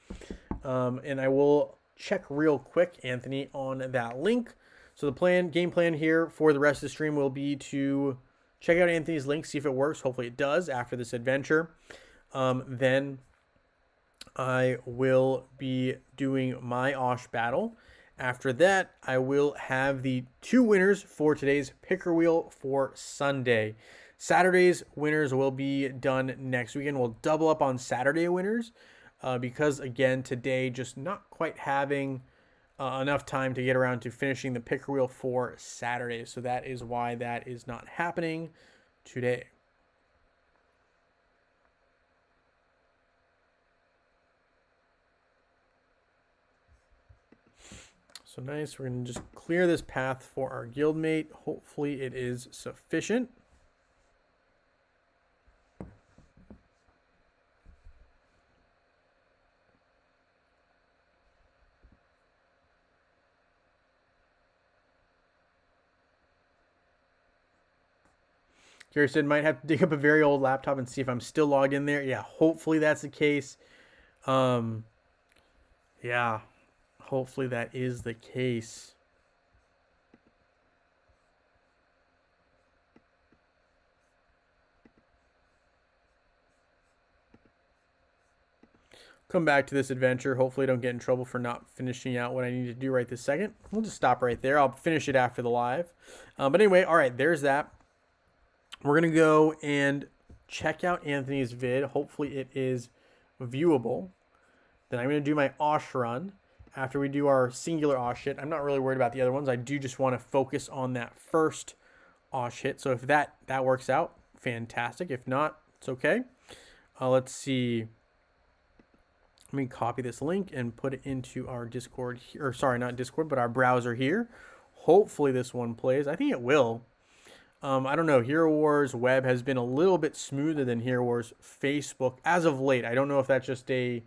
And I will check real quick, Anthony, on that link. So the game plan here for the rest of the stream will be to check out Anthony's link, see if it works. Hopefully it does after this adventure. Then I will be doing my Osh battle. After that, I will have the 2 winners for today's picker wheel for Sunday. Saturday's winners will be done next weekend. We'll double up on Saturday winners because, again, today just not quite having enough time to get around to finishing the picker wheel for Saturday. So that is why that is not happening today. So nice, we're going to just clear this path for our guildmate. Hopefully it is sufficient. Gary said, might have to dig up a very old laptop and see if I'm still logged in there. Yeah, hopefully that's the case. Yeah. Hopefully that is the case. Come back to this adventure. Hopefully I don't get in trouble for not finishing out what I need to do right this second. We'll just stop right there. I'll finish it after the live. But anyway, all right, there's that. We're going to go and check out Anthony's vid. Hopefully it is viewable. Then I'm going to do my Osh run. After we do our singular Osh hit, I'm not really worried about the other ones. I do just want to focus on that first Osh hit. So if that works out, fantastic. If not, it's okay. Let's see. Let me copy this link and put it into our Discord here. Or sorry, not Discord, but our browser here. Hopefully this one plays. I think it will. I don't know. Hero Wars web has been a little bit smoother than Hero Wars Facebook as of late. I don't know if that's just a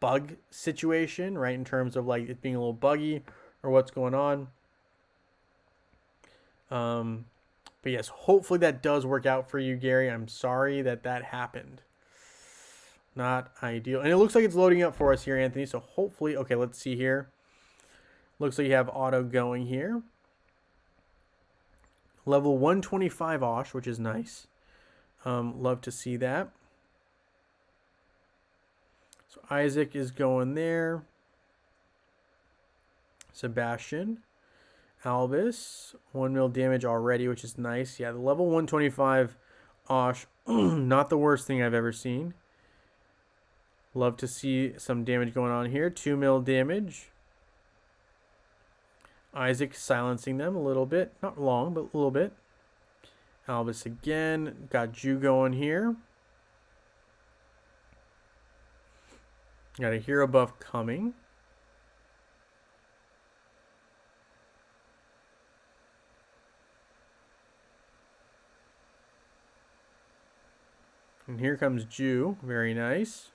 bug situation, right, in terms of like it being a little buggy or what's going on. But yes, hopefully that does work out for you, Gary. I'm sorry that happened. Not ideal. And it looks like it's loading up for us here, Anthony. So hopefully, okay, let's see here. Looks like you have auto going here. Level 125 Osh, which is nice. Love to see that. So Isaac is going there. Sebastian. Albus. 1 mil damage already, which is nice. Yeah, the level 125 Osh. Not the worst thing I've ever seen. Love to see some damage going on here. 2 mil damage. Isaac silencing them a little bit. Not long, but a little bit. Albus again. Got Jew going here. Got a hero buff coming. And here comes Jew. Very nice.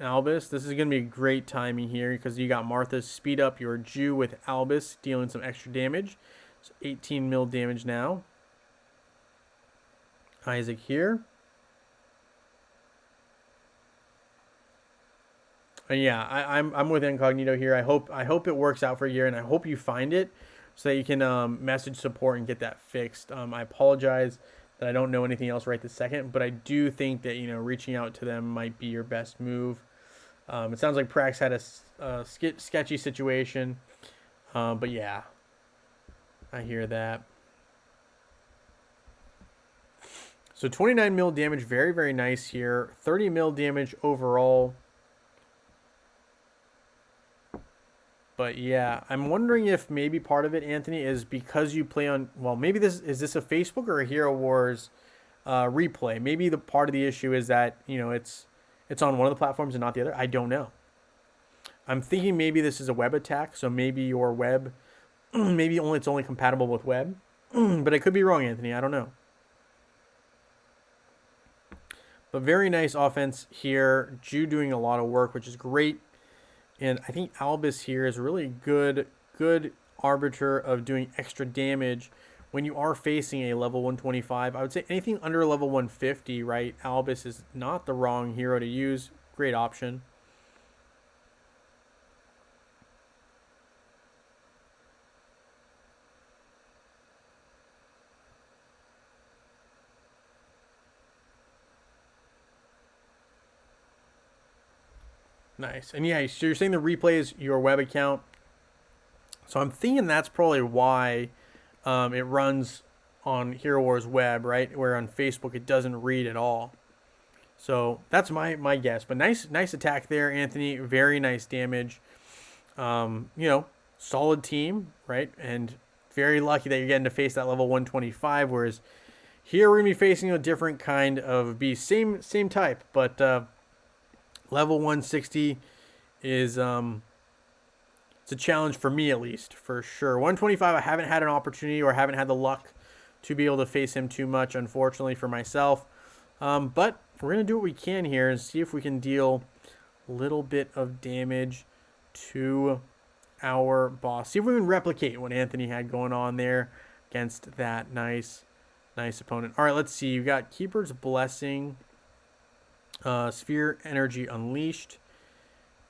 Albus, this is going to be great timing here because you got Martha's speed up your Jew with Albus, dealing some extra damage. So 18 mil damage now. Isaac here. And yeah, I'm with Incognito here. I hope it works out for you, and I hope you find it so that you can message support and get that fixed. I apologize that I don't know anything else right this second, but I do think that, you know, reaching out to them might be your best move. It sounds like Prax had a sketchy situation, but yeah, I hear that. So 29 mil damage, very, very nice here. 30 mil damage overall. But yeah, I'm wondering if maybe part of it, Anthony, is because you play on. Well, maybe this a Facebook or a Hero Wars replay. Maybe the part of the issue is that it's on one of the platforms and not the other. I don't know. I'm thinking maybe this is a web attack, so maybe your web, maybe it's only compatible with web, but I could be wrong, Anthony. I don't know. But very nice offense here. Ju doing a lot of work, which is great. And I think Albus here is really good arbiter of doing extra damage when you are facing a level 125. I would say anything under level 150, right? Albus is not the wrong hero to use. Great option. Nice. And yeah, so you're saying the replay is your web account. So I'm thinking that's probably why it runs on Hero Wars web, right? Where on Facebook it doesn't read at all. So that's my guess. But nice attack there, Anthony. Very nice damage. Solid team, right? And very lucky that you're getting to face that level 125. Whereas here we're gonna be facing a different kind of beast. Same type, but level 160 is it's a challenge for me, at least, for sure. 125, I haven't had an opportunity or haven't had the luck to be able to face him too much, unfortunately, for myself. But we're going to do what we can here and see if we can deal a little bit of damage to our boss. See if we can replicate what Anthony had going on there against that nice opponent. All right, let's see. You got Keeper's Blessing, Sphere Energy Unleashed.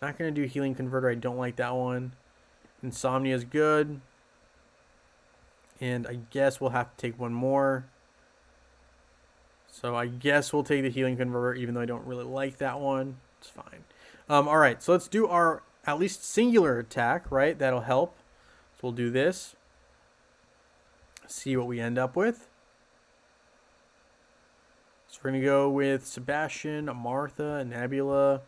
Not going to do Healing Converter. I don't like that one. Insomnia is good. And I guess we'll have to take one more. So I guess we'll take the Healing Converter, even though I don't really like that one. It's fine. All right, so let's do our at least singular attack, right? That'll help. So we'll do this. See what we end up with. So we're going to go with Sebastian, Martha, Nebula,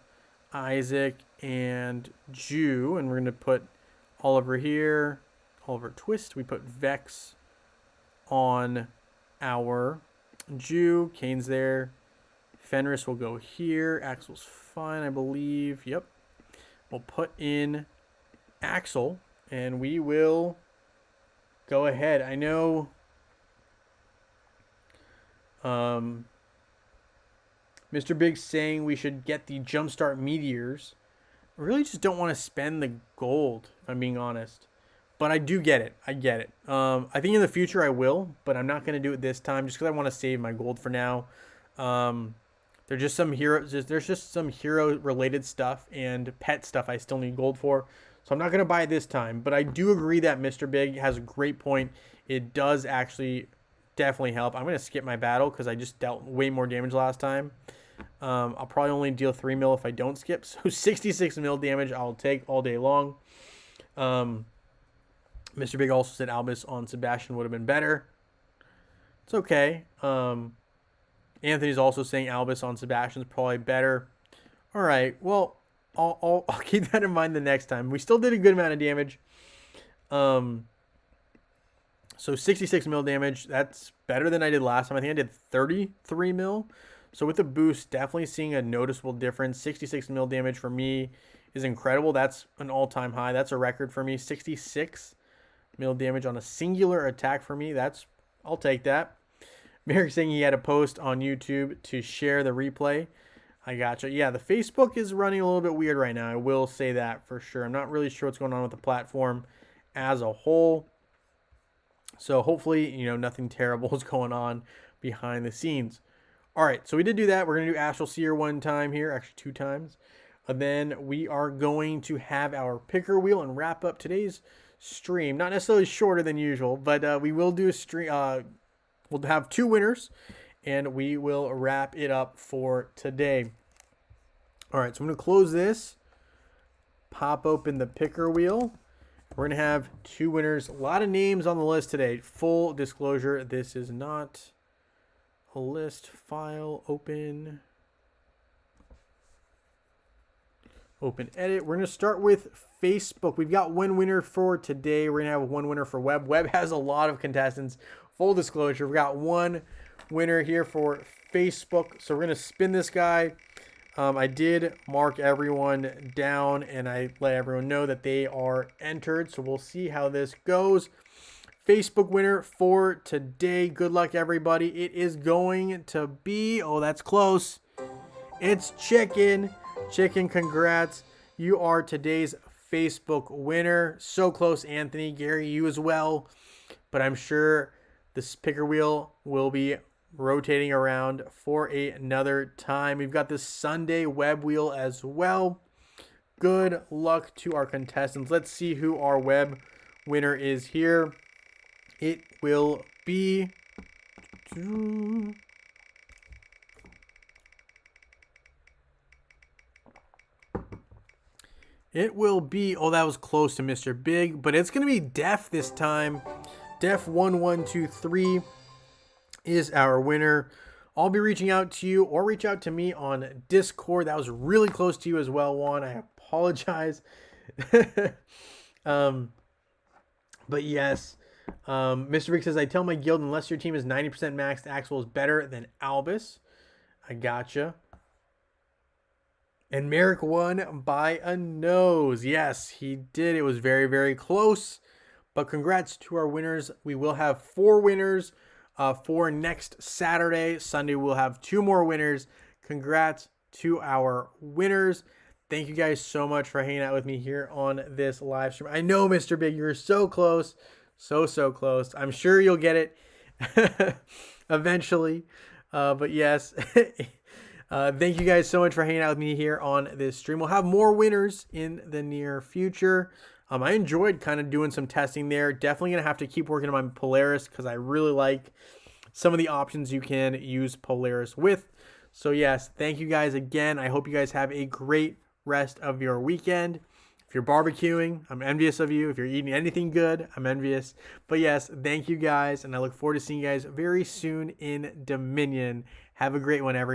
Isaac, and Ju. And we're going to put Oliver here. Oliver Twist. We put Vex on our Ju. Kane's there. Fenris will go here. Axel's fine, I believe. Yep. We'll put in Axel, and we will go ahead. I know Mr. Big's saying we should get the Jumpstart Meteors. I really just don't want to spend the gold, if I'm being honest. But I do get it. I get it. I think in the future I will, but I'm not going to do it this time just because I want to save my gold for now. There's just some hero-related stuff and pet stuff I still need gold for. So I'm not going to buy it this time. But I do agree that Mr. Big has a great point. It does actually definitely help. I'm going to skip my battle because I just dealt way more damage last time. I'll probably only deal 3 mil if I don't skip. So 66 mil damage I'll take all day long. Mr. Big also said Albus on Sebastian would have been better. It's okay. Anthony's also saying Albus on Sebastian's probably better. All right. Well, I'll keep that in mind the next time. We still did a good amount of damage. So 66 mil damage. That's better than I did last time. I think I did 33 mil. So with the boost, definitely seeing a noticeable difference. 66 mil damage for me is incredible. That's an all-time high. That's a record for me. 66 mil damage on a singular attack for me. I'll take that. Merrick saying he had a post on YouTube to share the replay. I gotcha. Yeah, the Facebook is running a little bit weird right now. I will say that for sure. I'm not really sure what's going on with the platform as a whole. So hopefully, nothing terrible is going on behind the scenes. All right, so we did do that. We're going to do Astral Seer one time here, actually 2 times. And then we are going to have our picker wheel and wrap up today's stream. Not necessarily shorter than usual, but we will do a stream. We'll have 2 winners, and we will wrap it up for today. All right, so I'm going to close this, pop open the picker wheel. We're going to have 2 winners. A lot of names on the list today. Full disclosure, this is not a list. File open. Open edit. We're going to start with Facebook. We've got one winner for today. We're going to have one winner for Web. Web has a lot of contestants. Full disclosure, we've got one winner here for Facebook. So we're going to spin this guy. I did mark everyone down and I let everyone know that they are entered. So we'll see how this goes. Facebook winner for today. Good luck, everybody. It is going to be, oh, that's close. It's Chicken. Chicken, congrats. You are today's Facebook winner. So close, Anthony. Gary, you as well. But I'm sure this picker wheel will be rotating around for another time. We've got this Sunday web wheel as well. Good luck to our contestants. Let's see who our web winner is here. It will be... It will be, oh, that was close to Mr. Big, but it's going to be Def this time. Def1123 is our winner. I'll be reaching out to you or reach out to me on Discord. That was really close to you as well, Juan. I apologize. But yes, Mr. Big says, I tell my guild, unless your team is 90% maxed, Axel is better than Albus. I gotcha. And Merrick won by a nose. Yes, he did. It was very, very close. But congrats to our winners. We will have 4 winners for next Saturday. Sunday, we'll have 2 more winners. Congrats to our winners. Thank you guys so much for hanging out with me here on this live stream. I know, Mr. Big, you're so close. So close. I'm sure you'll get it eventually. But yes... thank you guys so much for hanging out with me here on this stream. We'll have more winners in the near future. I enjoyed kind of doing some testing there. Definitely going to have to keep working on my Polaris because I really like some of the options you can use Polaris with. So yes, thank you guys again. I hope you guys have a great rest of your weekend. If you're barbecuing, I'm envious of you. If you're eating anything good, I'm envious. But yes, thank you guys, and I look forward to seeing you guys very soon in Dominion. Have a great one, everyone.